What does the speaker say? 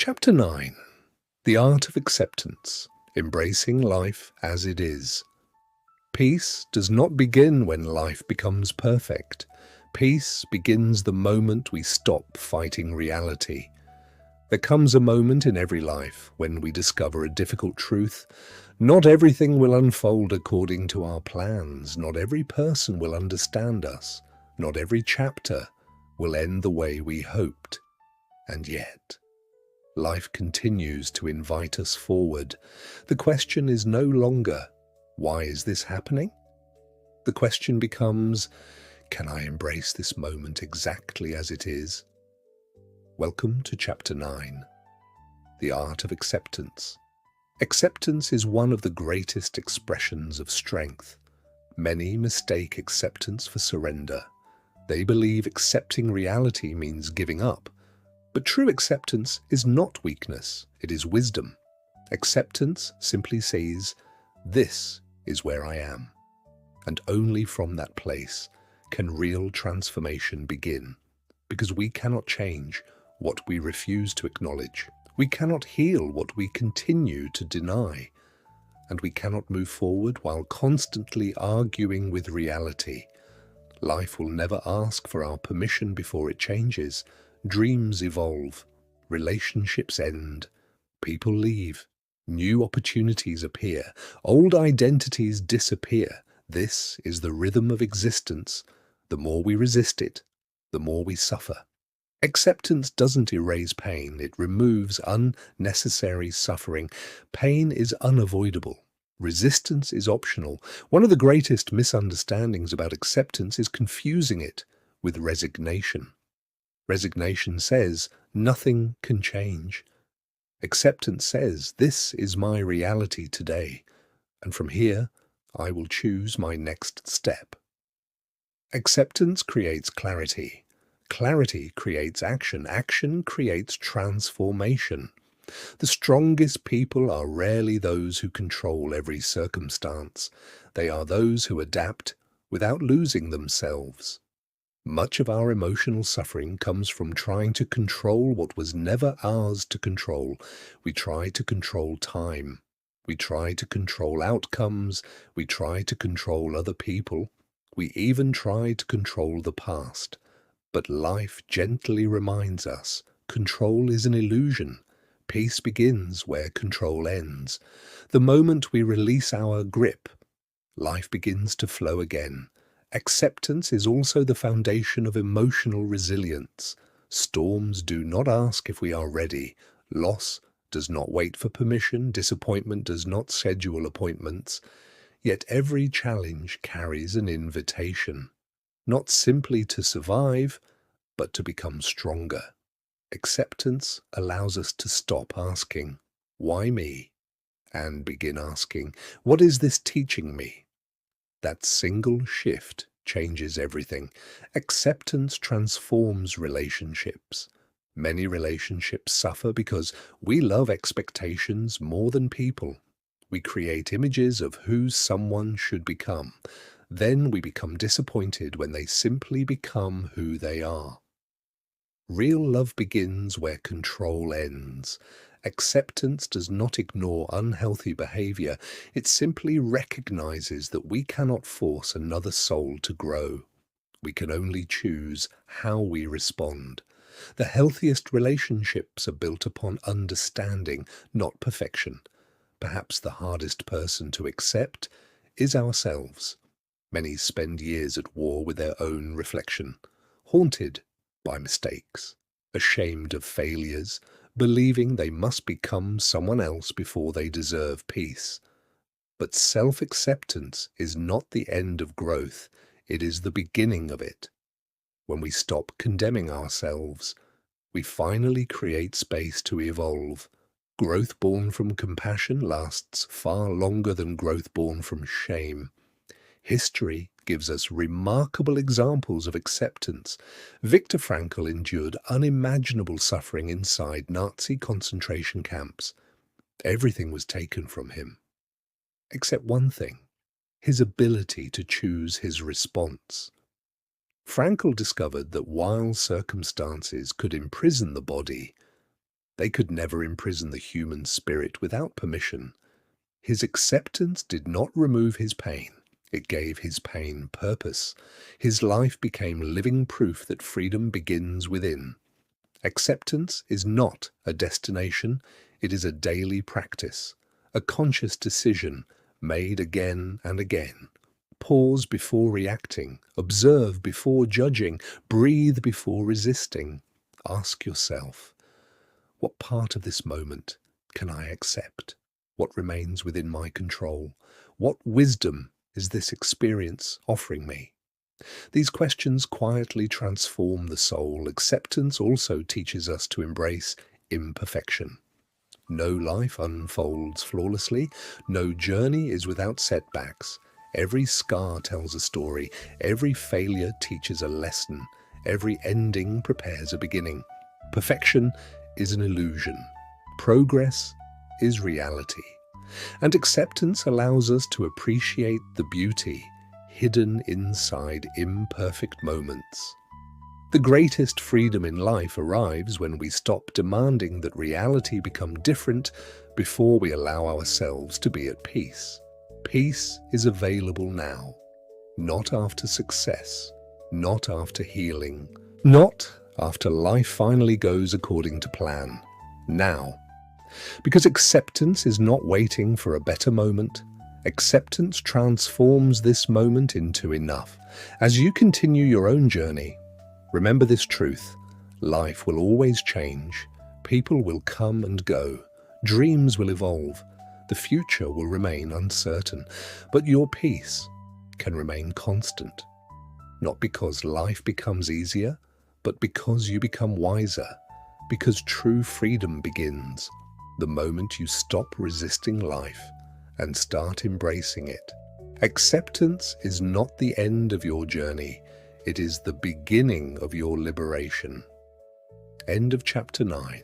Chapter 9. The Art of Acceptance, Embracing Life as It Is. Peace does not begin when life becomes perfect. Peace begins the moment we stop fighting reality. There comes a moment in every life when we discover a difficult truth. Not everything will unfold according to our plans. Not every person will understand us. Not every chapter will end the way we hoped. And yet, life continues to invite us forward. The question is no longer, why is this happening? The question becomes, can I embrace this moment exactly as it is? Welcome to Chapter 9. The Art of Acceptance. Acceptance is one of the greatest expressions of strength. Many mistake acceptance for surrender. They believe accepting reality means giving up. But true acceptance is not weakness, it is wisdom. Acceptance simply says, this is where I am. And only from that place can real transformation begin. Because we cannot change what we refuse to acknowledge. We cannot heal what we continue to deny. And we cannot move forward while constantly arguing with reality. Life will never ask for our permission before it changes. Dreams evolve, relationships end, people leave, new opportunities appear, old identities disappear. This is the rhythm of existence. The more we resist it, the more we suffer. Acceptance doesn't erase pain, it removes unnecessary suffering. Pain is unavoidable. Resistance is optional. One of the greatest misunderstandings about acceptance is confusing it with resignation. Resignation says, nothing can change. Acceptance says, this is my reality today, and from here, I will choose my next step. Acceptance creates clarity. Clarity creates action. Action creates transformation. The strongest people are rarely those who control every circumstance. They are those who adapt without losing themselves. Much of our emotional suffering comes from trying to control what was never ours to control. We try to control time. We try to control outcomes. We try to control other people. We even try to control the past. But life gently reminds us, control is an illusion. Peace begins where control ends. The moment we release our grip, life begins to flow again. Acceptance is also the foundation of emotional resilience. Storms do not ask if we are ready. Loss does not wait for permission. Disappointment does not schedule appointments. Yet every challenge carries an invitation, not simply to survive, but to become stronger. Acceptance allows us to stop asking, why me? And begin asking, what is this teaching me? That single shift changes everything. Acceptance transforms relationships. Many relationships suffer because we love expectations more than people. We create images of who someone should become. Then we become disappointed when they simply become who they are. Real love begins where control ends. Acceptance does not ignore unhealthy behavior. It simply recognizes that we cannot force another soul to grow. We can only choose how we respond. The healthiest relationships are built upon understanding, not perfection. Perhaps the hardest person to accept is ourselves. Many spend years at war with their own reflection, haunted by mistakes, ashamed of failures, believing they must become someone else before they deserve peace. But self-acceptance is not the end of growth, it is the beginning of it. When we stop condemning ourselves, we finally create space to evolve. Growth born from compassion lasts far longer than growth born from shame. History gives us remarkable examples of acceptance. Viktor Frankl endured unimaginable suffering inside Nazi concentration camps. Everything was taken from him, except one thing, his ability to choose his response. Frankl discovered that while circumstances could imprison the body, They could never imprison the human spirit without permission. His acceptance did not remove his pain. It gave his pain purpose. His life became living proof that freedom begins within. Acceptance is not a destination, it is a daily practice, a conscious decision made again and again. Pause before reacting, observe before judging, breathe before resisting. Ask yourself, what part of this moment can I accept? What remains within my control? What wisdom is this experience offering me? These questions quietly transform the soul. Acceptance also teaches us to embrace imperfection. No life unfolds flawlessly. No journey is without setbacks. Every scar tells a story. Every failure teaches a lesson. Every ending prepares a beginning. Perfection is an illusion. Progress is reality. And acceptance allows us to appreciate the beauty hidden inside imperfect moments. The greatest freedom in life arrives when we stop demanding that reality become different before we allow ourselves to be at peace. Peace is available now, not after success, not after healing, not after life finally goes according to plan. Now. Because acceptance is not waiting for a better moment. Acceptance transforms this moment into enough. As you continue your own journey, remember this truth: life will always change, people will come and go, dreams will evolve, the future will remain uncertain, but your peace can remain constant. Not because life becomes easier, but because you become wiser, because true freedom begins the moment you stop resisting life and start embracing it. Acceptance is not the end of your journey, it is the beginning of your liberation. End of chapter 9.